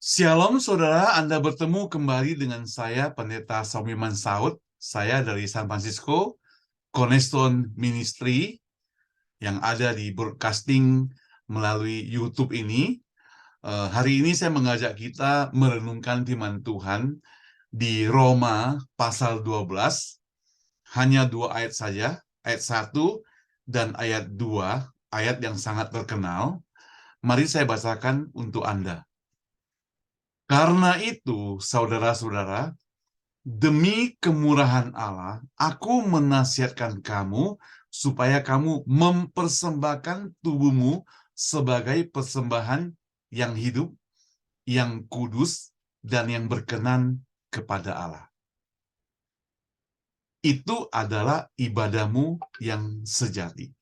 Shalom saudara, Anda bertemu kembali dengan saya, Pendeta Saumiman Saud. Saya dari San Francisco, Cornerstone Ministry, yang ada di broadcasting melalui YouTube ini. Hari ini saya mengajak kita merenungkan firman Tuhan di Roma pasal 12. Hanya 2 ayat saja, ayat 1 dan ayat 2, ayat yang sangat terkenal. Mari saya bacakan untuk Anda. Karena itu, saudara-saudara, demi kemurahan Allah, aku menasihatkan kamu supaya kamu mempersembahkan tubuhmu sebagai persembahan yang hidup, yang kudus, dan yang berkenan kepada Allah. Itu adalah ibadahmu yang sejati.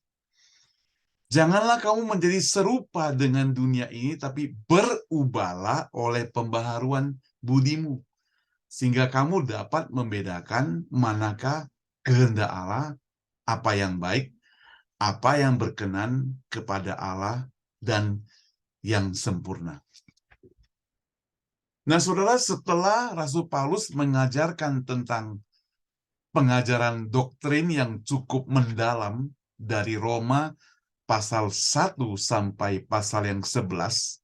Janganlah kamu menjadi serupa dengan dunia ini, tapi berubahlah oleh pembaharuan budimu, sehingga kamu dapat membedakan manakah kehendak Allah, apa yang baik, apa yang berkenan kepada Allah, dan yang sempurna. Nah, saudara, setelah Rasul Paulus mengajarkan tentang pengajaran doktrin yang cukup mendalam dari Roma pasal 1 sampai pasal yang 11,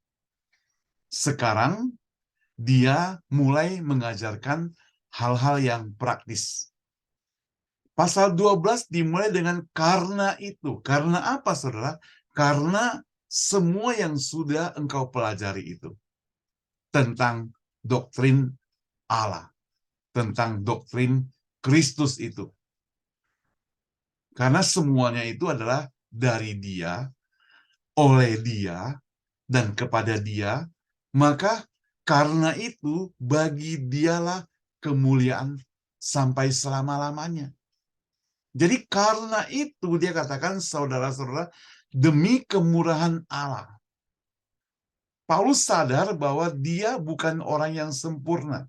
sekarang dia mulai mengajarkan hal-hal yang praktis. Pasal 12 dimulai dengan karena itu. Karena apa, saudara? Karena semua yang sudah engkau pelajari itu. Tentang doktrin Allah. Tentang doktrin Kristus itu. Karena semuanya itu adalah dari Dia, oleh Dia, dan kepada Dia. Maka karena itu bagi Dialah kemuliaan sampai selama-lamanya. Jadi karena itu dia katakan, saudara-saudara, demi kemurahan Allah. Paulus sadar bahwa dia bukan orang yang sempurna.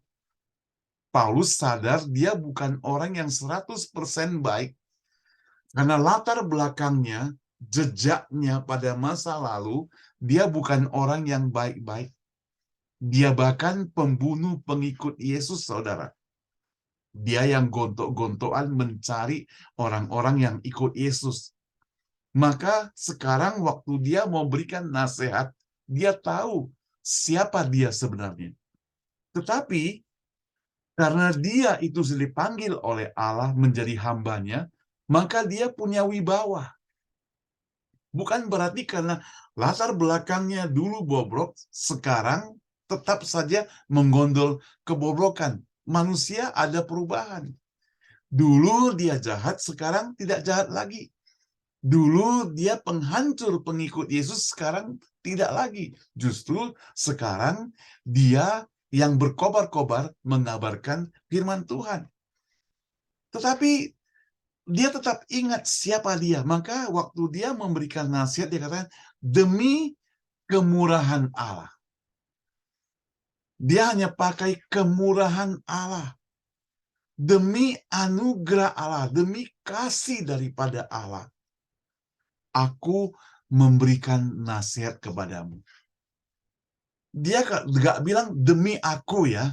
Paulus sadar dia bukan orang yang 100% baik. Karena latar belakangnya, jejaknya pada masa lalu, dia bukan orang yang baik-baik. Dia bahkan pembunuh pengikut Yesus, saudara. Dia yang gontok-gontokan mencari orang-orang yang ikut Yesus. Maka sekarang waktu dia mau berikan nasihat, dia tahu siapa dia sebenarnya. Tetapi karena dia itu dipanggil oleh Allah menjadi hambanya, maka dia punya wibawa. Bukan berarti karena latar belakangnya dulu bobrok, sekarang tetap saja menggondol kebobrokan. Manusia ada perubahan. Dulu dia jahat, sekarang tidak jahat lagi. Dulu dia penghancur pengikut Yesus, sekarang tidak lagi. Justru sekarang dia yang berkobar-kobar mengabarkan firman Tuhan. Tetapi dia tetap ingat siapa dia. Maka waktu dia memberikan nasihat, dia katakan, demi kemurahan Allah. Dia hanya pakai kemurahan Allah. Demi anugerah Allah, demi kasih daripada Allah, aku memberikan nasihat kepadamu. Dia gak bilang demi aku ya.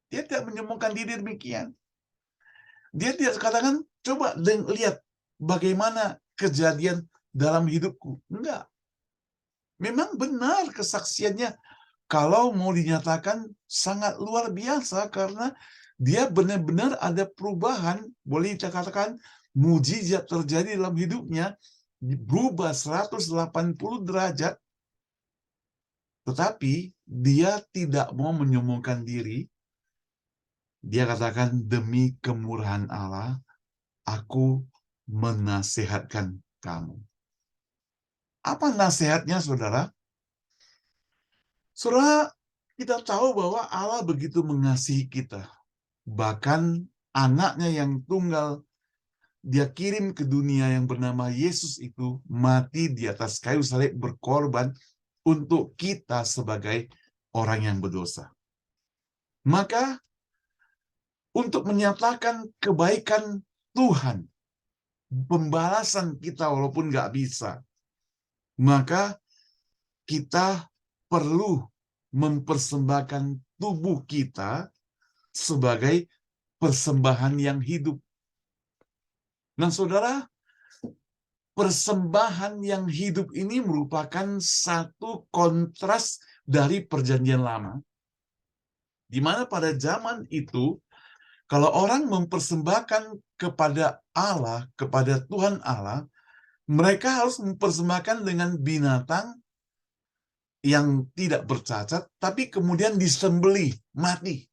Dia tidak menyombongkan diri demikian. Dia tidak katakan, coba lihat bagaimana kejadian dalam hidupku. Enggak. Memang benar kesaksiannya kalau mau dinyatakan sangat luar biasa karena dia benar-benar ada perubahan, boleh dikatakan mujizat terjadi dalam hidupnya, berubah 180 derajat. Tetapi dia tidak mau menyombongkan diri. Dia katakan, demi kemurahan Allah, aku menasihatkan kamu. Apa nasihatnya, saudara? Saudara, kita tahu bahwa Allah begitu mengasihi kita. Bahkan anaknya yang tunggal, dia kirim ke dunia yang bernama Yesus itu, mati di atas kayu salib berkorban untuk kita sebagai orang yang berdosa. Maka untuk menyatakan kebaikan Tuhan, pembalasan kita walaupun nggak bisa, maka kita perlu mempersembahkan tubuh kita sebagai persembahan yang hidup. Nah, saudara, persembahan yang hidup ini merupakan satu kontras dari Perjanjian Lama, di mana pada zaman itu, kalau orang mempersembahkan kepada Allah, kepada Tuhan Allah, mereka harus mempersembahkan dengan binatang yang tidak bercacat, tapi kemudian disembelih, mati.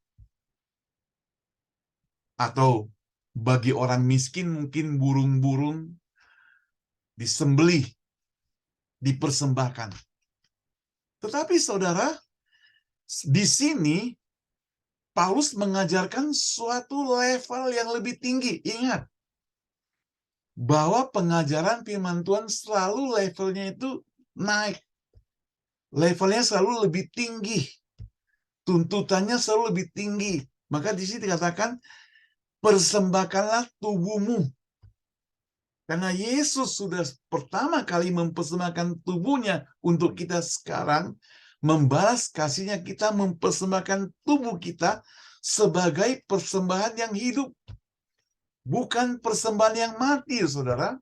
Atau bagi orang miskin mungkin burung-burung disembelih, dipersembahkan. Tetapi saudara, di sini Paulus mengajarkan suatu level yang lebih tinggi. Ingat, bahwa pengajaran firman Tuhan selalu levelnya itu naik. Levelnya selalu lebih tinggi. Tuntutannya selalu lebih tinggi. Maka di sini dikatakan, persembahkanlah tubuhmu. Karena Yesus sudah pertama kali mempersembahkan tubuhnya untuk kita sekarang, membalas kasihnya, kita mempersembahkan tubuh kita sebagai persembahan yang hidup. Bukan persembahan yang mati, saudara.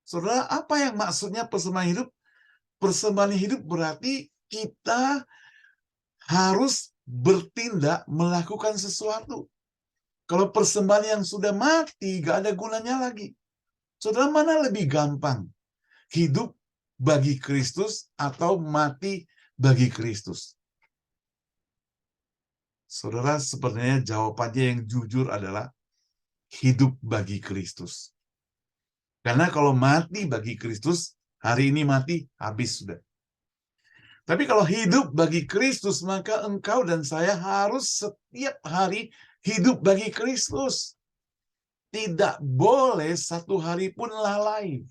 Saudara, apa yang maksudnya persembahan hidup? Persembahan hidup berarti kita harus bertindak melakukan sesuatu. Kalau persembahan yang sudah mati, gak ada gunanya lagi. Saudara, mana lebih gampang? Hidup bagi Kristus atau mati bagi Kristus? Saudara, sebenarnya jawabannya yang jujur adalah hidup bagi Kristus. Karena kalau mati bagi Kristus, hari ini mati, habis sudah. Tapi kalau hidup bagi Kristus, maka engkau dan saya harus setiap hari hidup bagi Kristus. Tidak boleh satu hari pun lalai.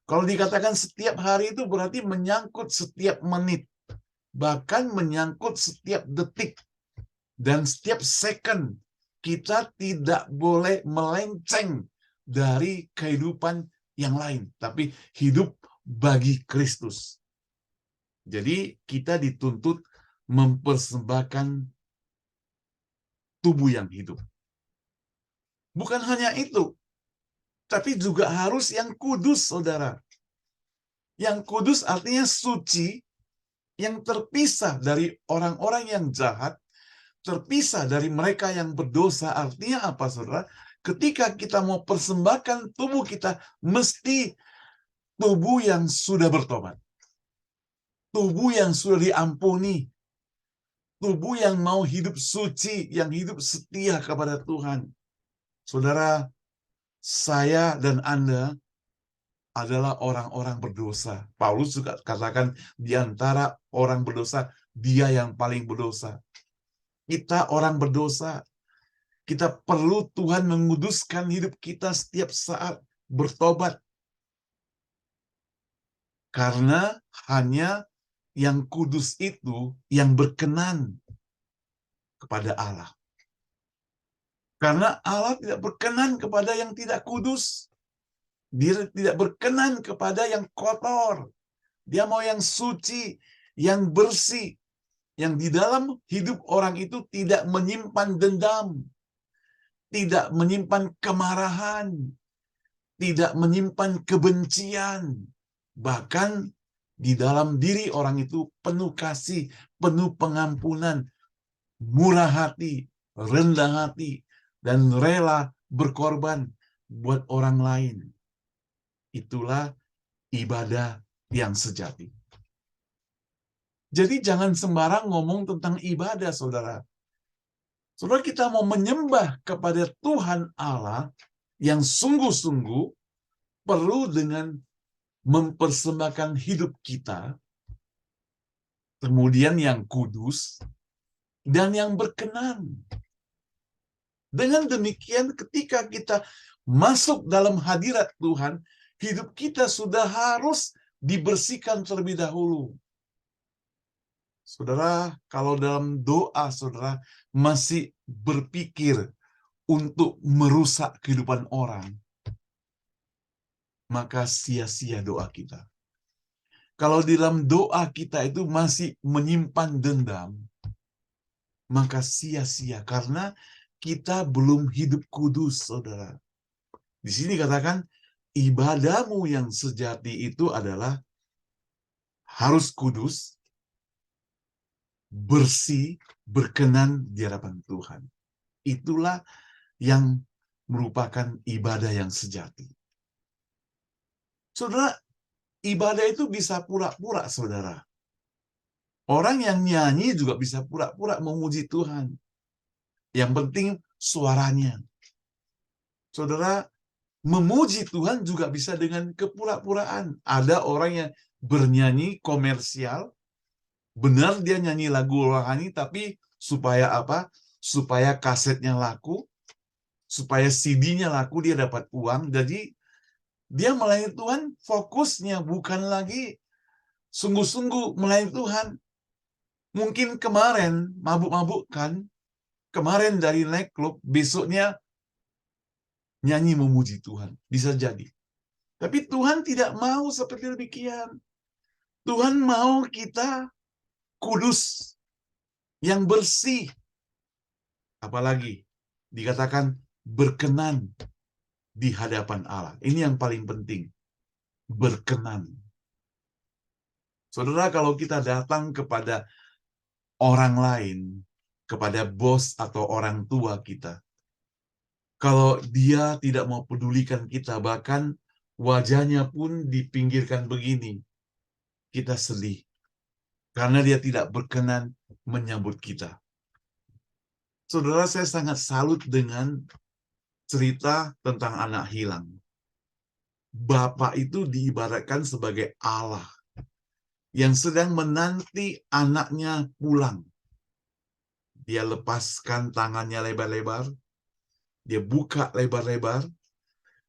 Kalau dikatakan setiap hari itu berarti menyangkut setiap menit. Bahkan menyangkut setiap detik. Dan setiap second. Kita tidak boleh melenceng dari kehidupan yang lain. Tapi hidup bagi Kristus. Jadi kita dituntut mempersembahkan tubuh yang hidup. Bukan hanya itu, tapi juga harus yang kudus, saudara. Yang kudus artinya suci, yang terpisah dari orang-orang yang jahat, terpisah dari mereka yang berdosa. Artinya apa, saudara? Ketika kita mau persembahkan tubuh kita, mesti tubuh yang sudah bertobat. Tubuh yang sudah diampuni. Tubuh yang mau hidup suci, yang hidup setia kepada Tuhan. Saudara, saya dan Anda adalah orang-orang berdosa. Paulus juga katakan di antara orang berdosa, dia yang paling berdosa. Kita orang berdosa. Kita perlu Tuhan menguduskan hidup kita setiap saat bertobat. Karena hanya yang kudus itu yang berkenan kepada Allah. Karena Allah tidak berkenan kepada yang tidak kudus. Dia tidak berkenan kepada yang kotor. Dia mau yang suci, yang bersih. Yang di dalam hidup orang itu tidak menyimpan dendam. Tidak menyimpan kemarahan. Tidak menyimpan kebencian. Bahkan di dalam diri orang itu penuh kasih, penuh pengampunan, murah hati, rendah hati, dan rela berkorban buat orang lain. Itulah ibadah yang sejati. Jadi jangan sembarang ngomong tentang ibadah, saudara. Saudara, kita mau menyembah kepada Tuhan Allah yang sungguh-sungguh, perlu dengan mempersembahkan hidup kita, kemudian yang kudus, dan yang berkenan. Dengan demikian, ketika kita masuk dalam hadirat Tuhan, hidup kita sudah harus dibersihkan terlebih dahulu. Saudara, kalau dalam doa saudara masih berpikir untuk merusak kehidupan orang, maka sia-sia doa kita. Kalau di dalam doa kita itu masih menyimpan dendam, maka sia-sia karena kita belum hidup kudus, saudara. Di sini katakan, ibadahmu yang sejati itu adalah harus kudus, bersih, berkenan di hadapan Tuhan. Itulah yang merupakan ibadah yang sejati. Saudara, ibadah itu bisa pura-pura, saudara. Orang yang nyanyi juga bisa pura-pura memuji Tuhan. Yang penting suaranya. Saudara, memuji Tuhan juga bisa dengan kepura-puraan. Ada orang yang bernyanyi komersial, benar dia nyanyi lagu rohani, tapi supaya apa? Supaya kasetnya laku, supaya CD-nya laku, dia dapat uang. Jadi dia melayani Tuhan, fokusnya bukan lagi sungguh-sungguh melayani Tuhan. Mungkin kemarin mabuk-mabukkan, kemarin dari naik klub, besoknya nyanyi memuji Tuhan. Bisa jadi. Tapi Tuhan tidak mau seperti demikian. Tuhan mau kita kudus, yang bersih. Apalagi dikatakan berkenan di hadapan Allah. Ini yang paling penting. Berkenan. Saudara, kalau kita datang kepada orang lain, kepada bos atau orang tua kita, kalau dia tidak mau pedulikan kita, bahkan wajahnya pun dipinggirkan begini, kita sedih. Karena dia tidak berkenan menyambut kita. Saudara, saya sangat salut dengan cerita tentang anak hilang. Bapak itu diibaratkan sebagai Allah yang sedang menanti anaknya pulang. Dia lepaskan tangannya lebar-lebar, dia buka lebar-lebar,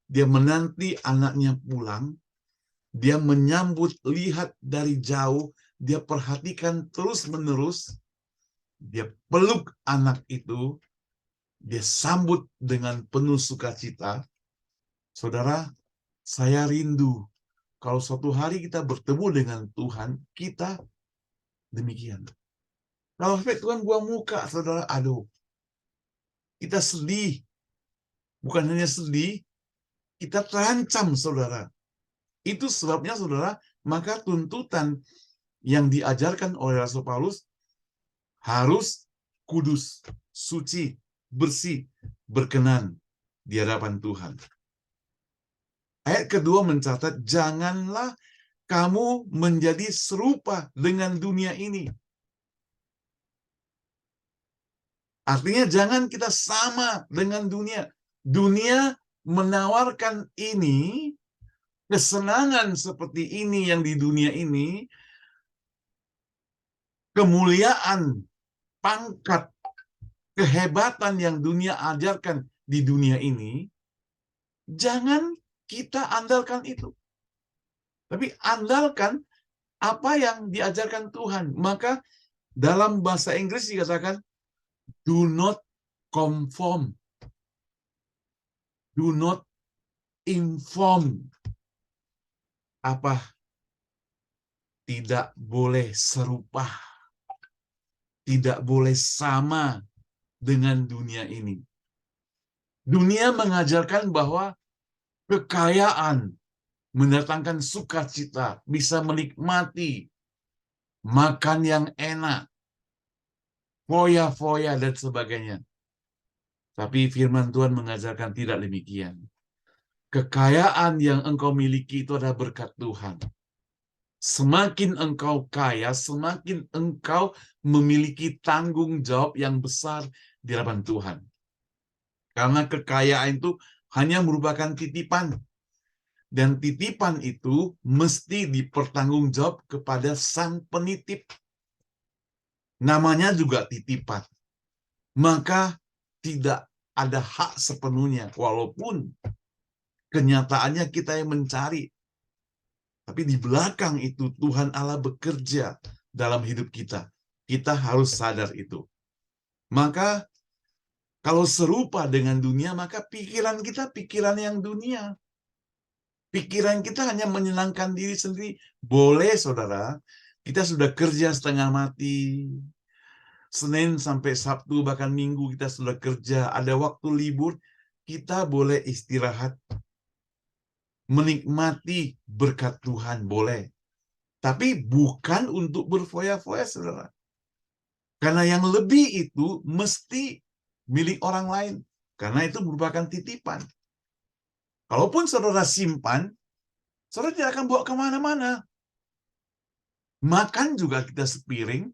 dia menanti anaknya pulang, dia menyambut, lihat dari jauh, dia perhatikan terus-menerus, dia peluk anak itu, dia sambut dengan penuh sukacita. Saudara, saya rindu kalau suatu hari kita bertemu dengan Tuhan, kita demikian. Kalau sampai Tuhan buang muka, saudara, aduh, kita sedih. Bukan hanya sedih, kita terancam, saudara. Itu sebabnya, saudara, maka tuntutan yang diajarkan oleh Rasul Paulus harus kudus, suci, bersih, berkenan di hadapan Tuhan. Ayat kedua mencatat, janganlah kamu menjadi serupa dengan dunia ini. Artinya jangan kita sama dengan dunia. Dunia menawarkan ini, kesenangan seperti ini yang di dunia ini, kemuliaan, pangkat, kehebatan yang dunia ajarkan di dunia ini, jangan kita andalkan itu. Tapi andalkan apa yang diajarkan Tuhan. Maka dalam bahasa Inggris dikatakan, do not conform. Do not inform. Apa? Tidak boleh serupa. Tidak boleh sama dengan dunia ini. Dunia mengajarkan bahwa kekayaan mendatangkan sukacita, bisa menikmati makan yang enak, foya-foya dan sebagainya. Tapi firman Tuhan mengajarkan tidak demikian. Kekayaan yang engkau miliki itu adalah berkat Tuhan. Semakin engkau kaya, semakin engkau memiliki tanggung jawab yang besar di hadapan Tuhan. Karena kekayaan itu hanya merupakan titipan. Dan titipan itu mesti dipertanggungjawab kepada sang penitip. Namanya juga titipan. Maka tidak ada hak sepenuhnya, walaupun kenyataannya kita yang mencari. Tapi di belakang itu Tuhan Allah bekerja dalam hidup kita. Kita harus sadar itu. Maka kalau serupa dengan dunia, maka pikiran kita pikiran yang dunia. Pikiran kita hanya menyenangkan diri sendiri. Boleh, saudara. Kita sudah kerja setengah mati. Senin sampai Sabtu, bahkan Minggu kita sudah kerja. Ada waktu libur, kita boleh istirahat. Menikmati berkat Tuhan, boleh. Tapi bukan untuk berfoya-foya, saudara. Karena yang lebih itu mesti milik orang lain. Karena itu merupakan titipan. Kalaupun saudara simpan, saudara tidak akan bawa kemana-mana. Makan juga kita sepiring.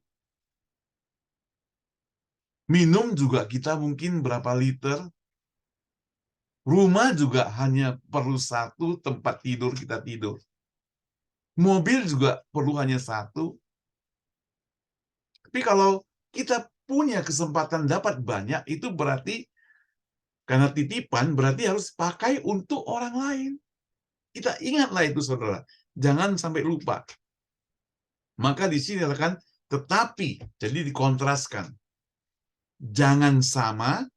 Minum juga kita mungkin berapa liter. Rumah juga hanya perlu satu tempat tidur kita tidur. Mobil juga perlu hanya satu. Tapi kalau kita punya kesempatan dapat banyak, itu berarti karena titipan berarti harus pakai untuk orang lain. Kita ingatlah itu, saudara. Jangan sampai lupa. Maka di sini akan tetapi, jadi dikontraskan. Jangan sama,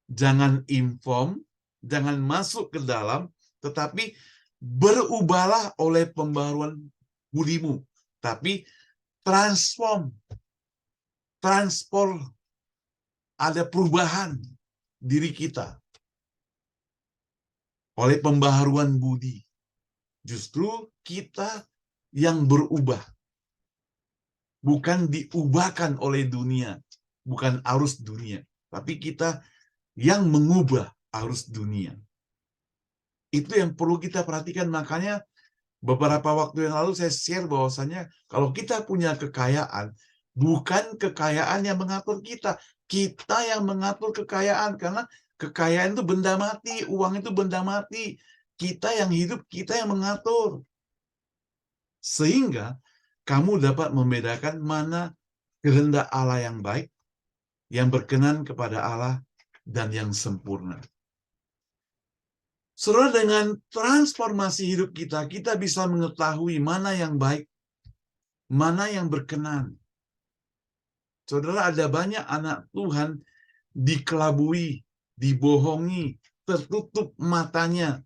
jangan inform, jangan masuk ke dalam, tetapi berubahlah oleh pembaharuan budimu. Tapi transform, ada perubahan diri kita oleh pembaharuan budi. Justru kita yang berubah. Bukan diubahkan oleh dunia. Bukan arus dunia. Tapi kita yang mengubah arus dunia. Itu yang perlu kita perhatikan. Makanya beberapa waktu yang lalu saya share bahwasannya kalau kita punya kekayaan, bukan kekayaan yang mengatur kita. Kita yang mengatur kekayaan. Karena kekayaan itu benda mati. Uang itu benda mati. Kita yang hidup, kita yang mengatur. Sehingga kamu dapat membedakan mana kehendak Allah yang baik, yang berkenan kepada Allah, dan yang sempurna. Saudara, dengan transformasi hidup kita, kita bisa mengetahui mana yang baik, mana yang berkenan. Saudara, ada banyak anak Tuhan dikelabui, dibohongi, tertutup matanya.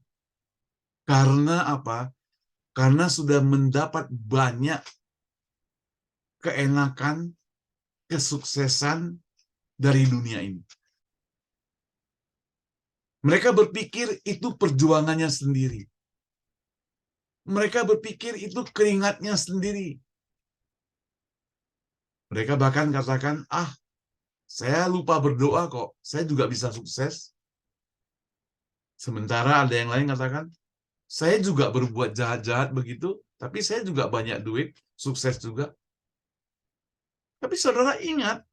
Karena apa? Karena sudah mendapat banyak keenakan, kesuksesan dari dunia ini. Mereka berpikir itu perjuangannya sendiri. Mereka berpikir itu keringatnya sendiri. Mereka bahkan katakan, saya lupa berdoa kok, saya juga bisa sukses. Sementara ada yang lain katakan, saya juga berbuat jahat-jahat begitu, tapi saya juga banyak duit, sukses juga. Tapi saudara ingat,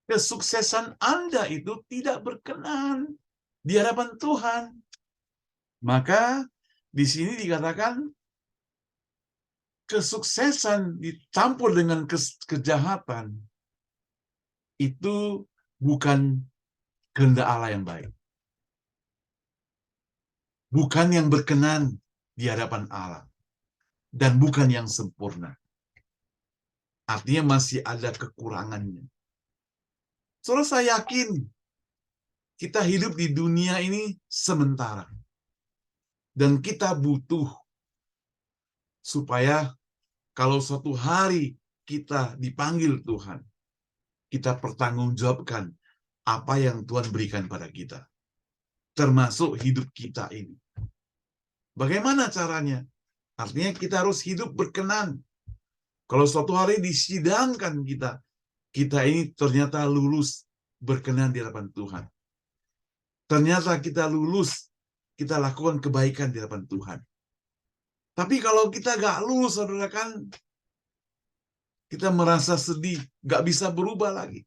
kesuksesan Anda itu tidak berkenan di hadapan Tuhan. Maka di sini dikatakan kesuksesan dicampur dengan kejahatan itu bukan kehendak Allah yang baik. Bukan yang berkenan di hadapan Allah. Dan bukan yang sempurna. Artinya masih ada kekurangannya. Soalnya saya yakin kita hidup di dunia ini sementara. Dan kita butuh supaya kalau suatu hari kita dipanggil Tuhan, kita pertanggungjawabkan apa yang Tuhan berikan pada kita. Termasuk hidup kita ini. Bagaimana caranya? Artinya kita harus hidup berkenan. Kalau suatu hari disidangkan kita ini ternyata lulus berkenan di hadapan Tuhan. Ternyata kita lulus, kita lakukan kebaikan di hadapan Tuhan. Tapi kalau kita gak lulus, saudara, kan kita merasa sedih, gak bisa berubah lagi.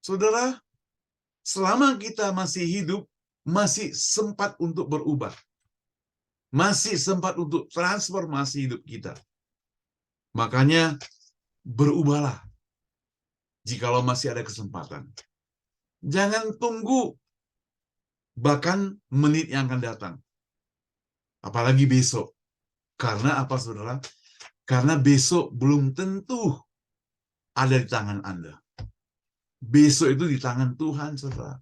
Saudara, selama kita masih hidup, masih sempat untuk berubah. Masih sempat untuk transformasi hidup kita. Makanya berubahlah jikalau masih ada kesempatan. Jangan tunggu bahkan menit yang akan datang. Apalagi besok. Karena apa, saudara? Karena besok belum tentu ada di tangan Anda. Besok itu di tangan Tuhan, saudara.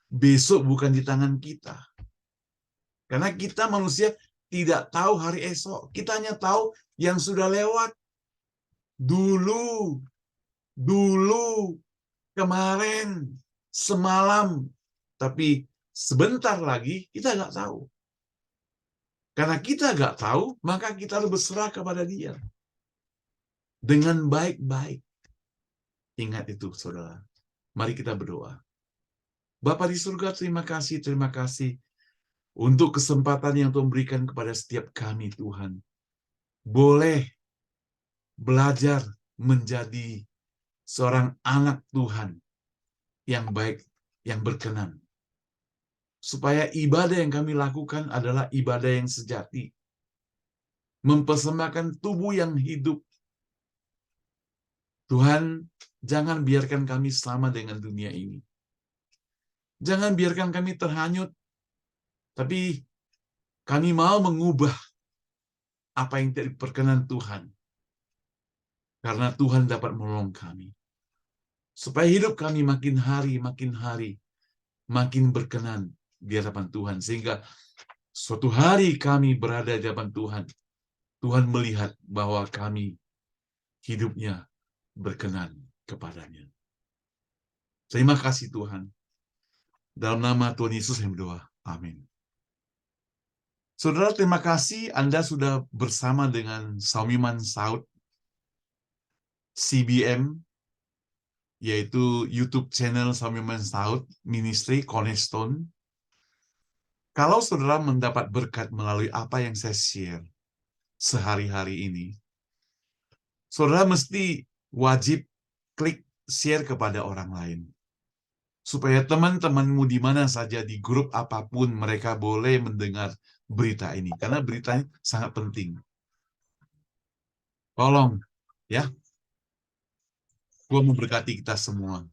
Besok bukan di tangan kita. Karena kita manusia tidak tahu hari esok. Kita hanya tahu yang sudah lewat. Dulu, kemarin, semalam. Tapi sebentar lagi kita nggak tahu. Karena kita nggak tahu, maka kita harus berserah kepada Dia. Dengan baik-baik. Ingat itu, saudara. Mari kita berdoa. Bapa di surga, terima kasih untuk kesempatan yang Tuhan berikan kepada setiap kami, Tuhan. Boleh belajar menjadi seorang anak Tuhan yang baik, yang berkenan. Supaya ibadah yang kami lakukan adalah ibadah yang sejati. Mempersembahkan tubuh yang hidup. Tuhan, jangan biarkan kami sama dengan dunia ini. Jangan biarkan kami terhanyut. Tapi kami mau mengubah apa yang tidak diperkenan Tuhan. Karena Tuhan dapat menolong kami. Supaya hidup kami makin hari, makin berkenan di hadapan Tuhan. Sehingga suatu hari kami berada di hadapan Tuhan. Tuhan melihat bahwa kami hidupnya berkenan kepadanya. Terima kasih Tuhan. Dalam nama Tuhan Yesus yang berdoa. Amin. Saudara, terima kasih Anda sudah bersama dengan Saumiman Saud CBM, yaitu YouTube channel Saumiman Saud Ministry Cornerstone. Kalau saudara mendapat berkat melalui apa yang saya share sehari-hari ini, saudara mesti wajib klik share kepada orang lain. Supaya teman-temanmu di mana saja, di grup apapun, mereka boleh mendengar berita ini. Karena berita ini sangat penting. Tolong, ya. Tuhan memberkati kita semua.